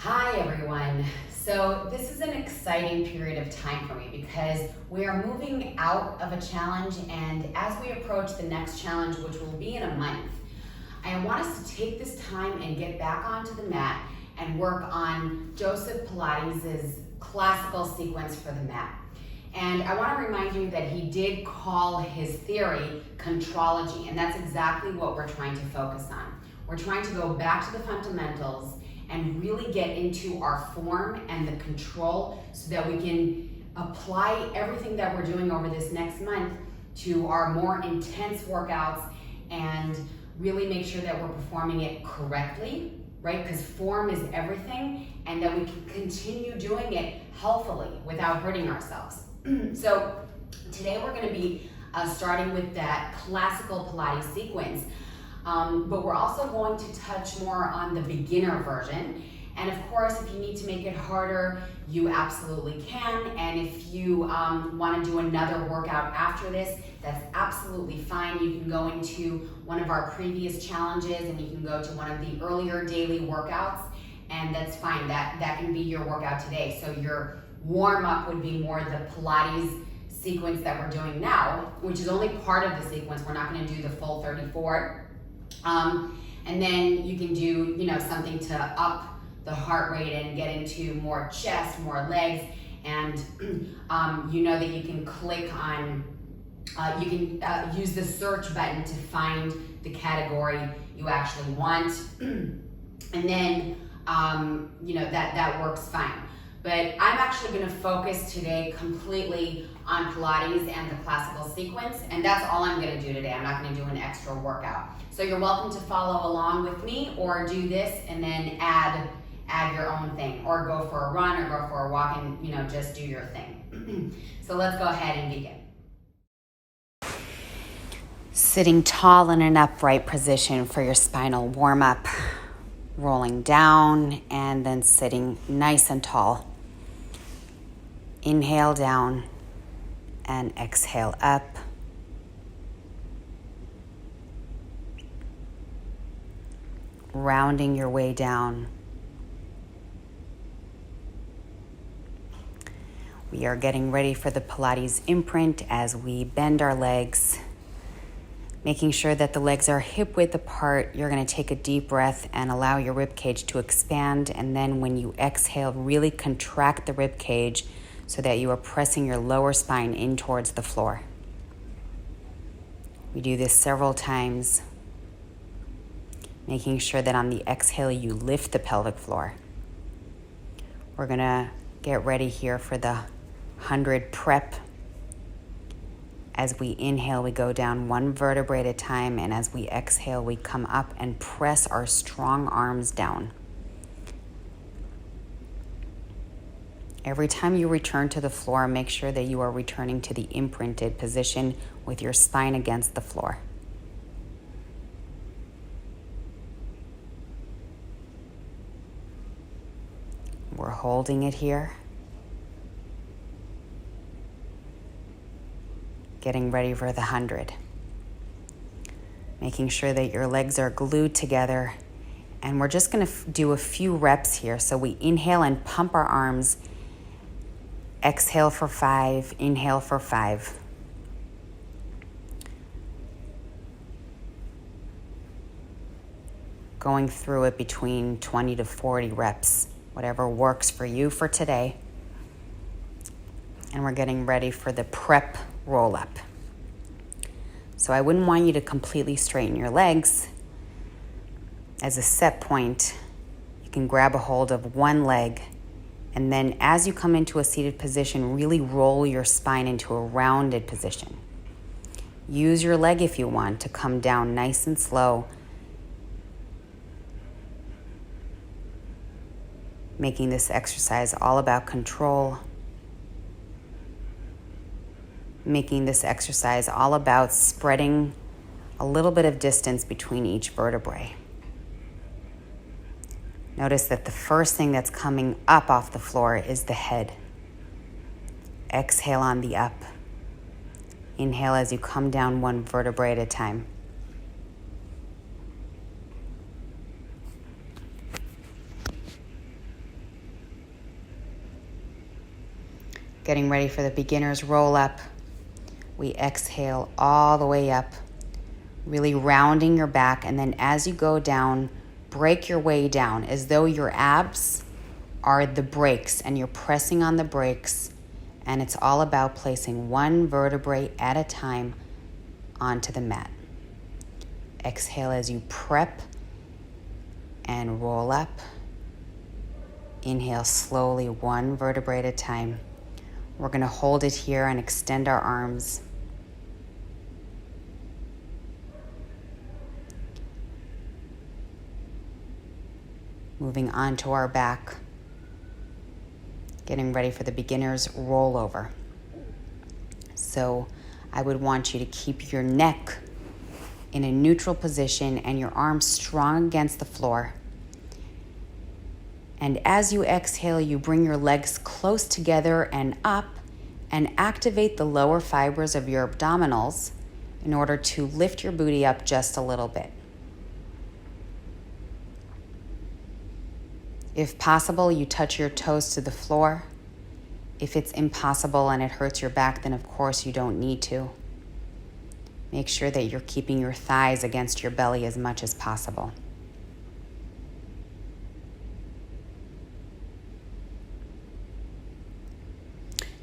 Hi everyone. So this is an exciting period of time for me because we are moving out of a challenge, and as we approach the next challenge, which will be in a month, I want us to take this time and get back onto the mat and work on Joseph Pilates' classical sequence for the mat. And I want to remind you that he did call his theory contrology, and that's exactly what we're trying to focus on. We're trying to go back to the fundamentals and really get into our form and the control so that we can apply everything that we're doing over this next month to our more intense workouts and really make sure that we're performing it correctly, right? Because form is everything, and that we can continue doing it healthily without hurting ourselves. So today we're going to be starting with that classical Pilates sequence. But we're also going to touch more on the beginner version. And of course, if you need to make it harder, you absolutely can. And if you want to do another workout after this, that's absolutely fine. You can go into one of our previous challenges and you can go to one of the earlier daily workouts, and that's fine. That can be your workout today. So your warm up would be more the Pilates sequence that we're doing now, which is only part of the sequence. We're not going to do the full 34. And then you can do, something to up the heart rate and get into more chest, more legs, and you know that you can click on, you can use the search button to find the category you actually want, and then that works fine. But I'm actually going to focus today completely on Pilates and the classical sequence, and that's all I'm going to do today. I'm not going to do an extra workout. So you're welcome to follow along with me, or do this and then add your own thing, or go for a run or go for a walk and just do your thing. So let's go ahead and begin. Sitting tall in an upright position for your spinal warm-up, rolling down and then sitting nice and tall. Inhale down and exhale up. Rounding your way down. We are getting ready for the Pilates imprint as we bend our legs, making sure that the legs are hip width apart. You're going to take a deep breath and allow your rib cage to expand, and then when you exhale, really contract the rib cage so that you are pressing your lower spine in towards the floor. We do this several times, making sure that on the exhale you lift the pelvic floor. We're going to get ready here for the 100 prep. As we inhale, we go down one vertebrae at a time, and as we exhale, we come up and press our strong arms down. Every time you return to the floor, make sure that you are returning to the imprinted position with your spine against the floor. We're holding it here. Getting ready for the 100. Making sure that your legs are glued together. And we're just going to do a few reps here. So we inhale and pump our arms. Exhale for 5, inhale for 5. Going through it between 20 to 40 reps, whatever works for you for today. And we're getting ready for the prep roll up. So I wouldn't want you to completely straighten your legs. As a set point, you can grab a hold of one leg, and then as you come into a seated position, really roll your spine into a rounded position. Use your leg if you want to come down nice and slow, making this exercise all about control, making this exercise all about spreading a little bit of distance between each vertebrae. Notice that the first thing that's coming up off the floor is the head. Exhale on the up. Inhale as you come down one vertebrae at a time. Getting ready for the beginner's roll up. We exhale all the way up, really rounding your back. And then as you go down, break your way down as though your abs are the brakes and you're pressing on the brakes. And it's all about placing one vertebrae at a time onto the mat. Exhale as you prep and roll up. Inhale slowly, one vertebrae at a time. We're going to hold it here and extend our arms. Moving on to our back. Getting ready for the beginner's rollover. So I would want you to keep your neck in a neutral position and your arms strong against the floor. And as you exhale, you bring your legs close together and up and activate the lower fibers of your abdominals in order to lift your booty up just a little bit. If possible, you touch your toes to the floor. If it's impossible and it hurts your back, then of course you don't need to. Make sure that you're keeping your thighs against your belly as much as possible.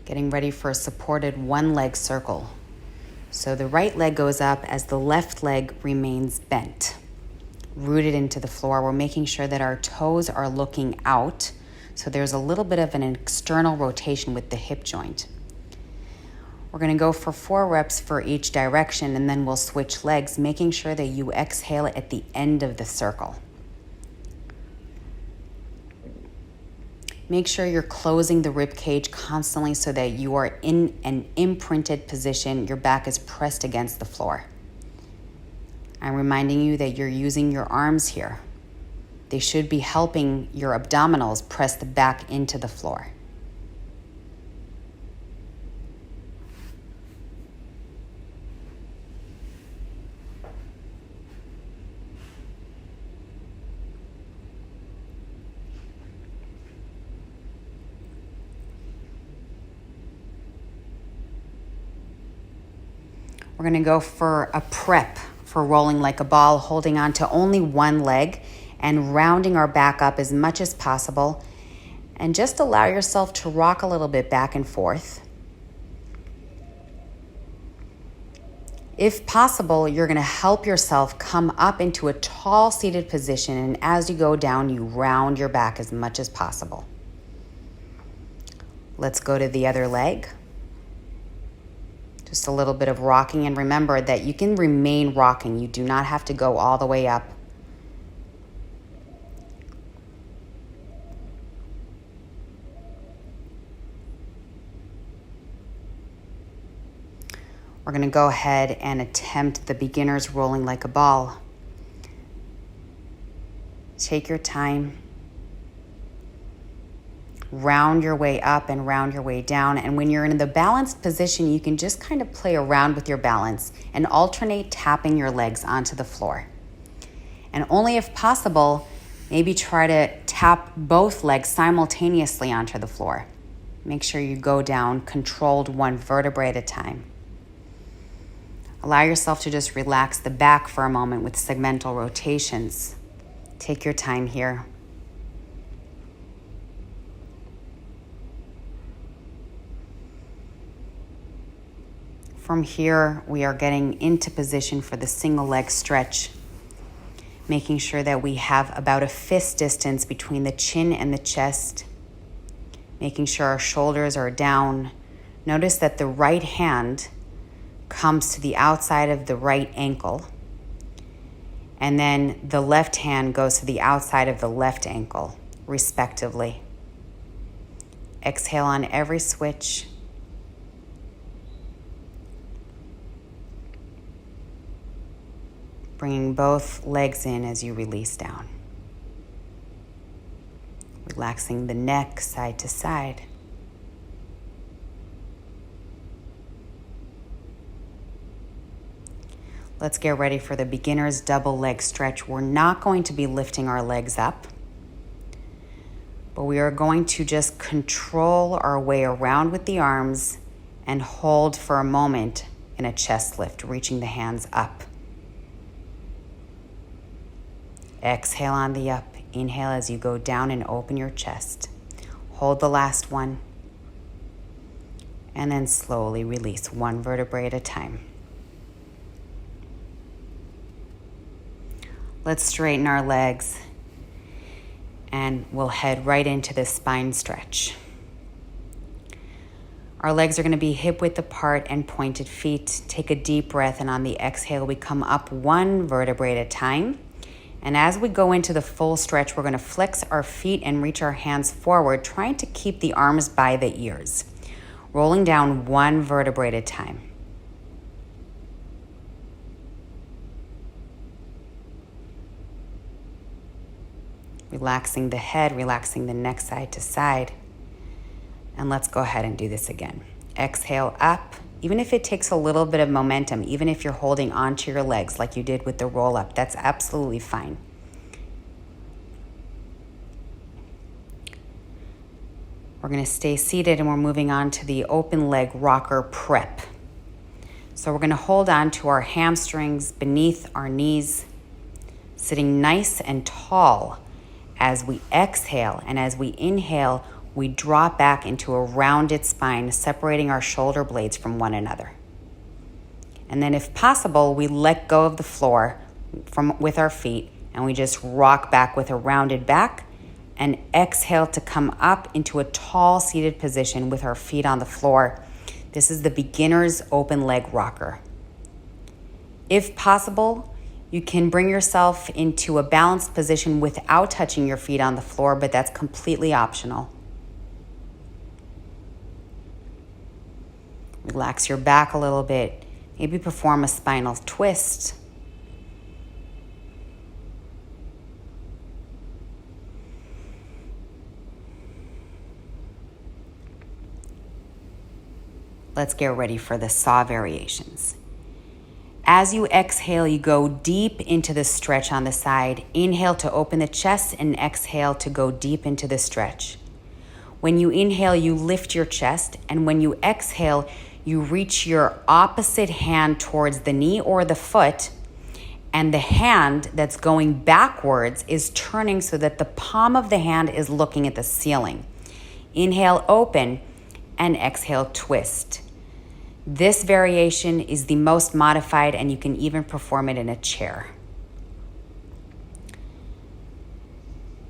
Getting ready for a supported one-leg circle. So the right leg goes up as the left leg remains bent, rooted into the floor. We're making sure that our toes are looking out, so there's a little bit of an external rotation with the hip joint. We're going to go for 4 reps for each direction, and then we'll switch legs, making sure that you exhale at the end of the circle. Make sure you're closing the rib cage constantly so that you are in an imprinted position. Your back is pressed against the floor. I'm reminding you that you're using your arms here. They should be helping your abdominals press the back into the floor. We're going to go for a prep for rolling like a ball, holding on to only one leg and rounding our back up as much as possible. And just allow yourself to rock a little bit back and forth. If possible, you're going to help yourself come up into a tall seated position. And as you go down, you round your back as much as possible. Let's go to the other leg. Just a little bit of rocking, and remember that you can remain rocking. You do not have to go all the way up. We're going to go ahead and attempt the beginner's rolling like a ball. Take your time. Round your way up and round your way down. And when you're in the balanced position, you can just kind of play around with your balance and alternate tapping your legs onto the floor. And only if possible, maybe try to tap both legs simultaneously onto the floor. Make sure you go down controlled one vertebrae at a time. Allow yourself to just relax the back for a moment with segmental rotations. Take your time here. From here, we are getting into position for the single leg stretch, making sure that we have about a fist distance between the chin and the chest, making sure our shoulders are down. Notice that the right hand comes to the outside of the right ankle, and then the left hand goes to the outside of the left ankle, respectively. Exhale on every switch. Bringing both legs in as you release down. Relaxing the neck side to side. Let's get ready for the beginner's double leg stretch. We're not going to be lifting our legs up. But we are going to just control our way around with the arms and hold for a moment in a chest lift, reaching the hands up. Exhale on the up. Inhale as you go down and open your chest. Hold the last one. And then slowly release, one vertebrae at a time. Let's straighten our legs and we'll head right into the spine stretch. Our legs are going to be hip width apart and pointed feet. Take a deep breath, and on the exhale, we come up one vertebrae at a time. And as we go into the full stretch, we're going to flex our feet and reach our hands forward, trying to keep the arms by the ears. Rolling down one vertebrae at a time. Relaxing the head, relaxing the neck side to side. And let's go ahead and do this again. Exhale up, even if it takes a little bit of momentum, even if you're holding onto your legs like you did with the roll up, that's absolutely fine. We're going to stay seated and we're moving on to the open leg rocker prep. So we're going to hold on to our hamstrings beneath our knees, sitting nice and tall as we exhale, and as we inhale, we drop back into a rounded spine, separating our shoulder blades from one another. And then if possible, we let go of the floor with our feet and we just rock back with a rounded back and exhale to come up into a tall seated position with our feet on the floor. This is the beginner's open leg rocker. If possible, you can bring yourself into a balanced position without touching your feet on the floor, but that's completely optional. Relax your back a little bit. Maybe perform a spinal twist. Let's get ready for the saw variations. As you exhale, you go deep into the stretch on the side. Inhale to open the chest and exhale to go deep into the stretch. When you inhale, you lift your chest, and when you exhale, you reach your opposite hand towards the knee or the foot, and the hand that's going backwards is turning so that the palm of the hand is looking at the ceiling. Inhale, open, and exhale, twist. This variation is the most modified, and you can even perform it in a chair.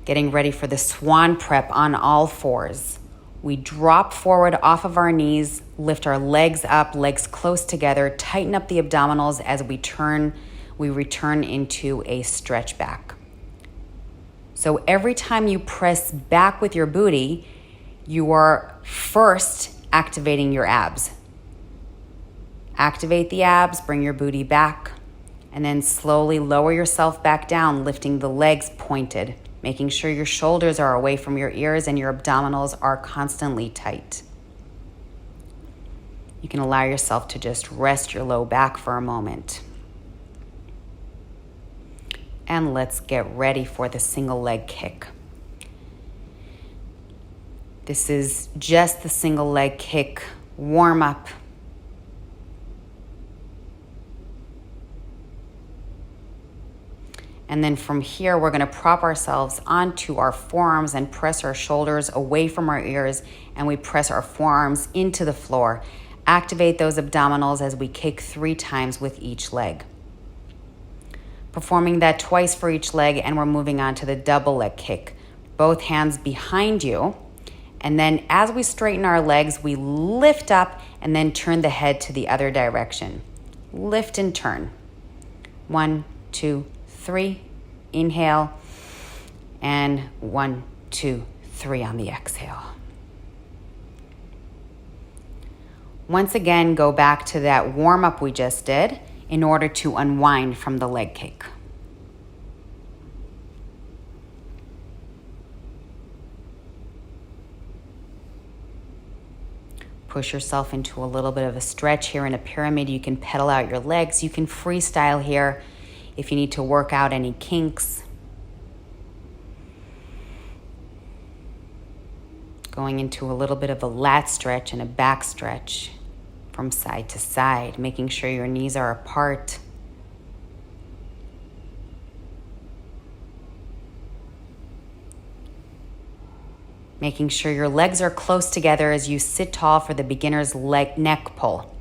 Getting ready for the swan prep on all fours. We drop forward off of our knees, lift our legs up, legs close together, tighten up the abdominals as we return into a stretch back. So every time you press back with your booty, you are first activating your abs. Activate the abs, bring your booty back, and then slowly lower yourself back down, lifting the legs pointed, making sure your shoulders are away from your ears and your abdominals are constantly tight. You can allow yourself to just rest your low back for a moment. And let's get ready for the single leg kick. This is just the single leg kick warm up. And then from here, we're going to prop ourselves onto our forearms and press our shoulders away from our ears, and we press our forearms into the floor. Activate those abdominals as we kick 3 times with each leg. Performing that twice for each leg, and we're moving on to the double leg kick. Both hands behind you. And then as we straighten our legs, we lift up and then turn the head to the other direction. Lift and turn. 1, 2, 3. Inhale. And 1, 2, 3 on the exhale. Once again, go back to that warm up we just did in order to unwind from the leg kick. Push yourself into a little bit of a stretch here in a pyramid. You can pedal out your legs. You can freestyle here if you need to work out any kinks. Going into a little bit of a lat stretch and a back stretch from side to side, making sure your knees are apart. Making sure your legs are close together as you sit tall for the beginner's neck pull.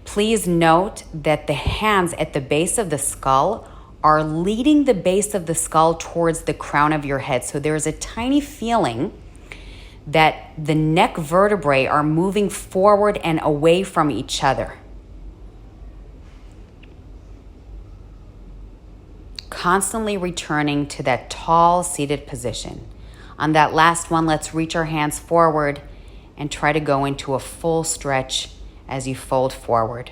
Please note that the hands at the base of the skull are leading the base of the skull towards the crown of your head. So there's a tiny feeling that the neck vertebrae are moving forward and away from each other. Constantly returning to that tall seated position. On that last one, let's reach our hands forward and try to go into a full stretch as you fold forward.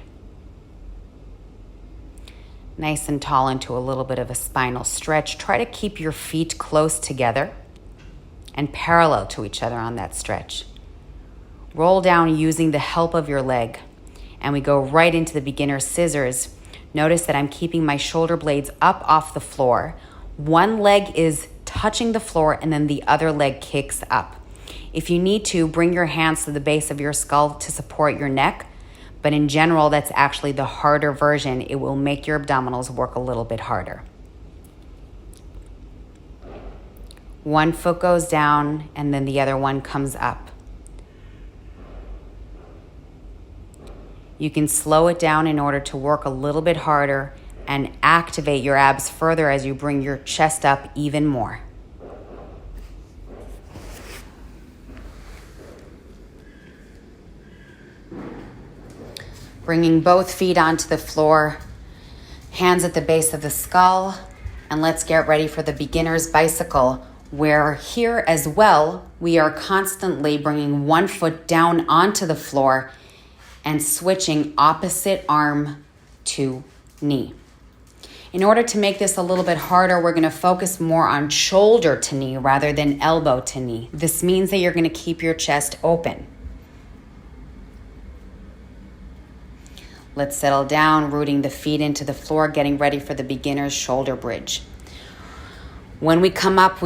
Nice and tall into a little bit of a spinal stretch. Try to keep your feet close together and parallel to each other on that stretch. Roll down using the help of your leg, and we go right into the beginner's scissors. Notice that I'm keeping my shoulder blades up off the floor. One leg is touching the floor and then the other leg kicks up. If you need to, bring your hands to the base of your skull to support your neck, but in general, that's actually the harder version. It will make your abdominals work a little bit harder. One foot goes down and then the other one comes up. You can slow it down in order to work a little bit harder and activate your abs further as you bring your chest up even more. Bringing both feet onto the floor, hands at the base of the skull, and let's get ready for the beginner's bicycle, where here as well, we are constantly bringing one foot down onto the floor and switching opposite arm to knee. In order to make this a little bit harder, we're going to focus more on shoulder to knee rather than elbow to knee. This means that you're going to keep your chest open. Let's settle down, rooting the feet into the floor, getting ready for the beginner's shoulder bridge. When we come up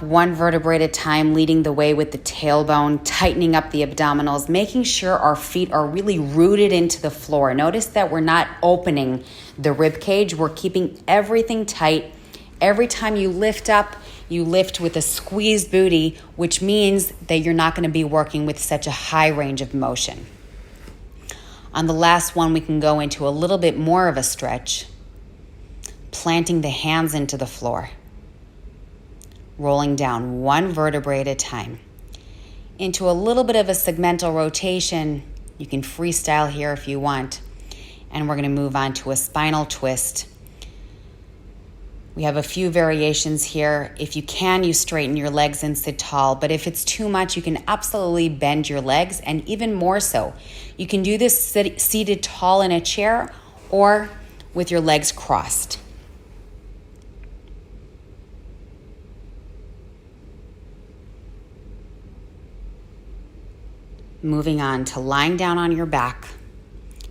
one vertebrae at a time, leading the way with the tailbone, tightening up the abdominals, making sure our feet are really rooted into the floor. Notice that we're not opening the rib cage. We're keeping everything tight. Every time you lift up, you lift with a squeezed booty, which means that you're not going to be working with such a high range of motion. On the last one, we can go into a little bit more of a stretch, planting the hands into the floor, rolling down one vertebrae at a time. Into a little bit of a segmental rotation. You can freestyle here if you want. And we're going to move on to a spinal twist. We have a few variations here. If you can, you straighten your legs and sit tall. But if it's too much, you can absolutely bend your legs. And even more so, you can do this seated tall in a chair or with your legs crossed. Moving on to lying down on your back,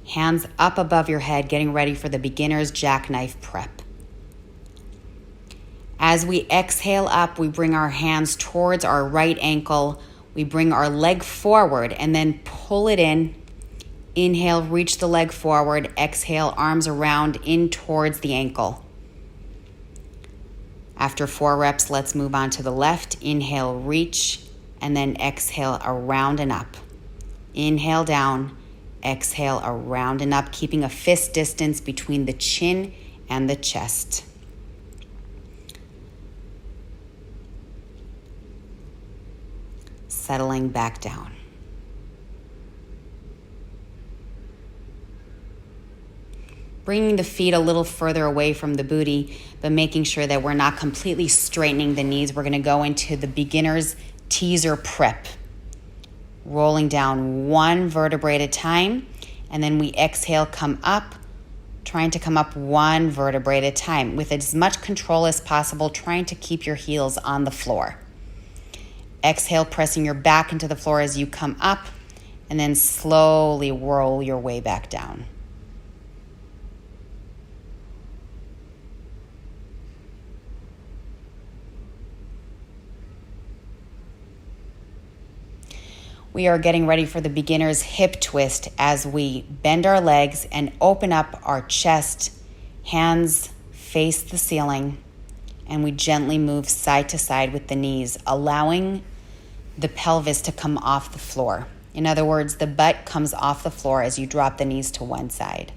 hands up above your head, getting ready for the beginner's jackknife prep. As we exhale up, we bring our hands towards our right ankle. We bring our leg forward and then pull it in. Inhale, reach the leg forward. Exhale, arms around in towards the ankle. After 4 reps, let's move on to the left. Inhale, reach, and then exhale, around and up. Inhale down, exhale, around and up, keeping a fist distance between the chin and the chest. Settling back down. Bringing the feet a little further away from the booty, but making sure that we're not completely straightening the knees. We're going to go into the beginner's teaser prep. Rolling down one vertebrae at a time, and then we exhale, come up, trying to come up one vertebrae at a time with as much control as possible, trying to keep your heels on the floor. Exhale, pressing your back into the floor as you come up, and then slowly roll your way back down. We are getting ready for the beginner's hip twist as we bend our legs and open up our chest, hands face the ceiling, and we gently move side to side with the knees, allowing the pelvis to come off the floor. In other words, the butt comes off the floor as you drop the knees to one side,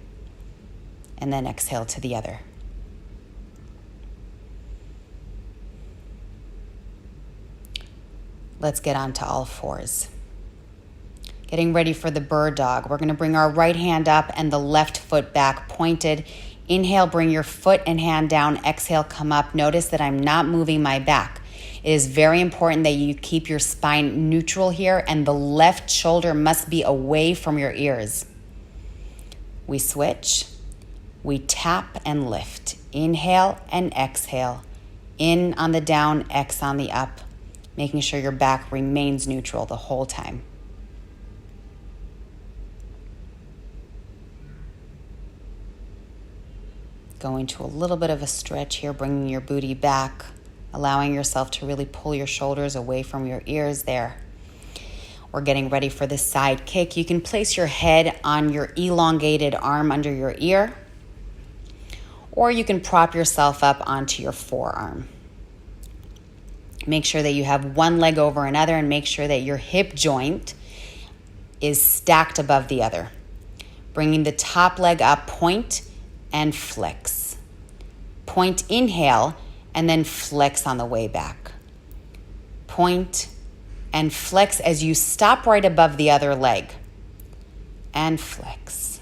and then exhale to the other. Let's get on to all fours. Getting ready for the bird dog. We're going to bring our right hand up and the left foot back pointed. Inhale, bring your foot and hand down. Exhale, come up. Notice that I'm not moving my back. It is very important that you keep your spine neutral here, and the left shoulder must be away from your ears. We switch. We tap and lift. Inhale and exhale. In on the down, X on the up. Making sure your back remains neutral the whole time. Going to a little bit of a stretch here, bringing your booty back, allowing yourself to really pull your shoulders away from your ears there. We're getting ready for the side kick. You can place your head on your elongated arm under your ear, or you can prop yourself up onto your forearm. Make sure that you have one leg over another and make sure that your hip joint is stacked above the other. Bringing the top leg up, point and flex. Point, inhale, and then flex on the way back. Point and flex as you stop right above the other leg. And flex.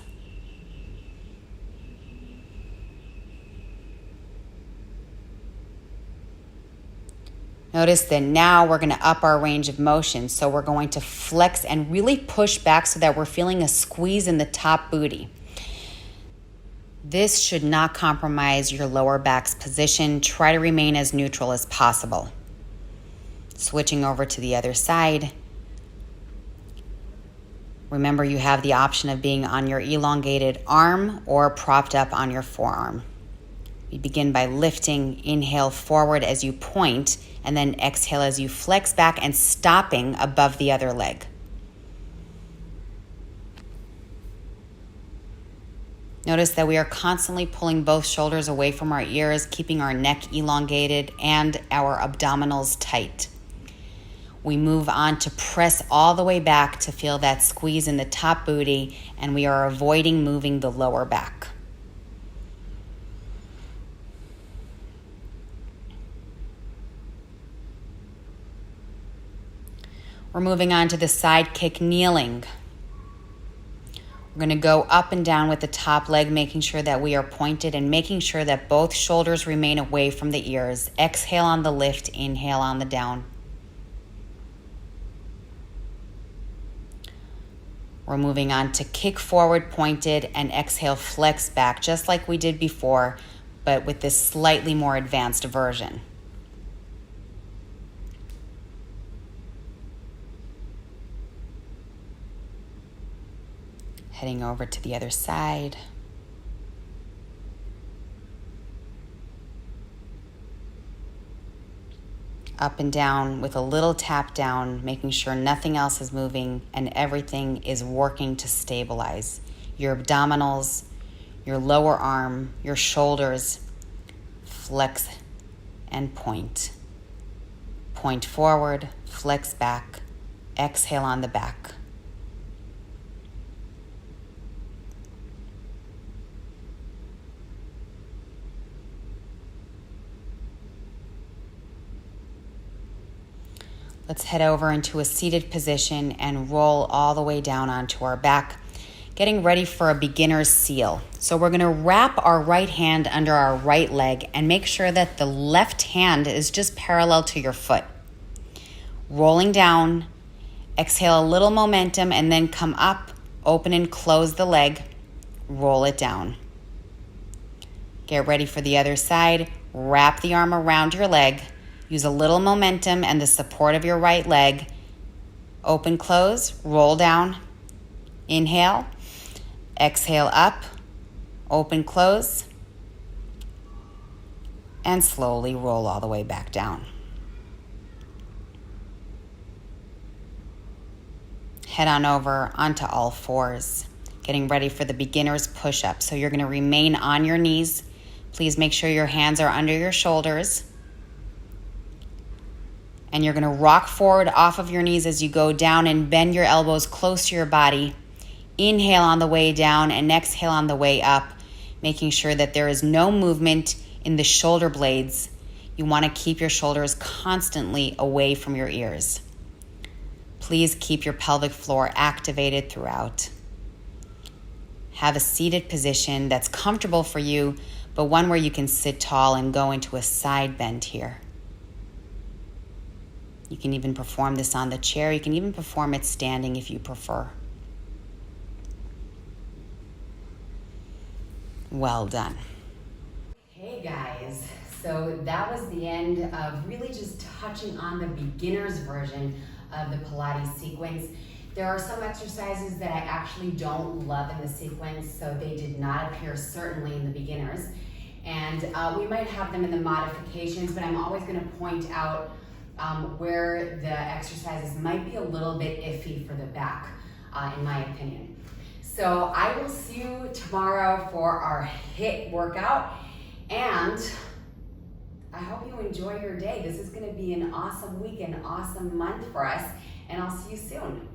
Notice that now we're going to up our range of motion. So we're going to flex and really push back so that we're feeling a squeeze in the top booty. This should not compromise your lower back's position. Try to remain as neutral as possible. Switching over to the other side. Remember, you have the option of being on your elongated arm or propped up on your forearm. We begin by lifting. Inhale forward as you point, and then exhale as you flex back and stopping above the other leg. Notice that we are constantly pulling both shoulders away from our ears, keeping our neck elongated and our abdominals tight. We move on to press all the way back to feel that squeeze in the top booty, and we are avoiding moving the lower back. We're moving on to the side kick kneeling. We're going to go up and down with the top leg, making sure that we are pointed and making sure that both shoulders remain away from the ears. Exhale on the lift, inhale on the down. We're moving on to kick forward pointed and exhale flex back, just like we did before, but with this slightly more advanced version. Heading over to the other side. Up and down with a little tap down, making sure nothing else is moving and everything is working to stabilize your abdominals, your lower arm, your shoulders. Flex and point. Point forward, flex back, exhale on the back. Let's head over into a seated position and roll all the way down onto our back, getting ready for a beginner's seal. So we're going to wrap our right hand under our right leg and make sure that the left hand is just parallel to your foot. Rolling down, exhale a little momentum and then come up, open and close the leg, roll it down. Get ready for the other side. Wrap the arm around your leg. Use a little momentum and the support of your right leg. Open, close, roll down. Inhale, exhale up, open, close, and slowly roll all the way back down. head on over onto all fours, getting ready for the beginner's push-up. So you're going to remain on your knees. Please make sure your hands are under your shoulders. And you're going to rock forward off of your knees as you go down and bend your elbows close to your body. Inhale on the way down and exhale on the way up, making sure that there is no movement in the shoulder blades. You want to keep your shoulders constantly away from your ears. Please keep your pelvic floor activated throughout. Have a seated position that's comfortable for you, but one where you can sit tall and go into a side bend here. You can even perform this on the chair. You can even perform it standing if you prefer. Well done. Hey guys, so that was the end of really just touching on the beginner's version of the Pilates sequence. There are some exercises that I actually don't love in the sequence, so they did not appear certainly in the beginners. And we might have them in the modifications, but I'm always going to point out where the exercises might be a little bit iffy for the back, in my opinion. So I will see you tomorrow for our HIIT workout, and I hope you enjoy your day. This is going to be an awesome week, an awesome month for us, and I'll see you soon.